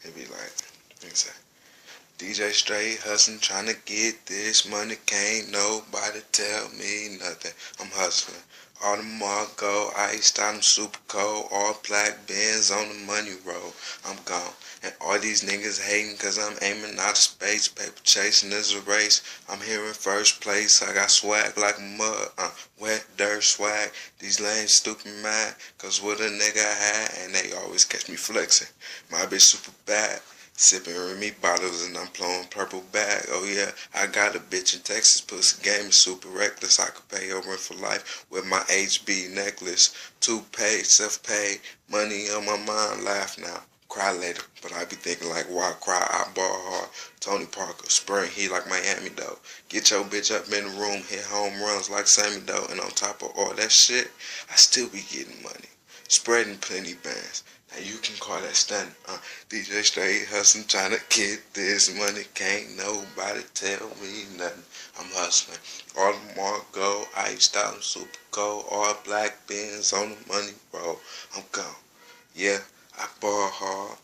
It be like, DJ straight hustling, tryna get this money, can't nobody tell me nothing. I'm hustling. All the mark go, iced out, I'm super cold. All black Benz on the money roll. I'm gone. And all these niggas hating cause I'm aiming out of space. Paper chasing is a race. I'm here in first place. I got swag like mud. Wet dirt swag. These lanes stupid mad. Cause what a nigga had. And they always catch me flexing. My bitch super bad. Sipping Remy bottles and I'm blowing purple bag. Oh yeah, I got a bitch in Texas. Pussy game is super reckless. I could pay her rent for life with my HB necklace. Two-paid, self-paid, money on my mind. Laugh now, cry later. But I be thinking like, why cry? I ball hard. Tony Parker, spring heat like Miami though. Get your bitch up in the room, hit home runs like Sammy though. And on top of all that shit, I still be getting money. Spreading plenty bands. Now you can call that stunning. DJ straight hustling, trying to get this money. Can't nobody tell me nothing. I'm hustling. All the mark gold, iced out, I'm super cold. All black Benz on the money roll. I'm gone. Yeah, I ball hard.